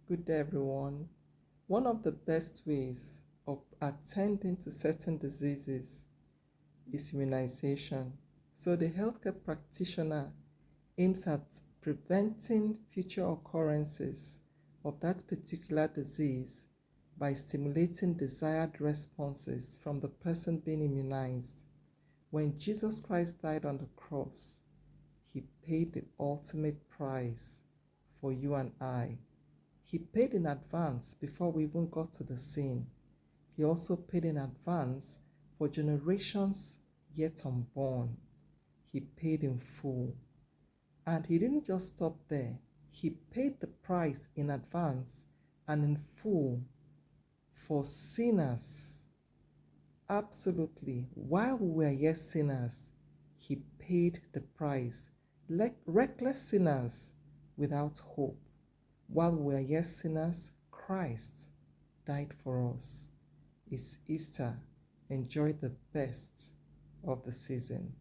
Good day, everyone. One of the best ways of attending to certain diseases is immunization. So, the healthcare practitioner aims at preventing future occurrences of that particular disease by stimulating desired responses from the person being immunized. When Jesus Christ died on the cross, he paid the ultimate price for you and I. He paid in advance before we even got to the scene. He also paid in advance for generations yet unborn. He paid in full. And he didn't just stop there. He paid the price in advance and in full for sinners. Absolutely. While we were yet sinners, he paid the price. Reckless sinners without hope. While we were yet sinners, Christ died for us. It's Easter. Enjoy the best of the season.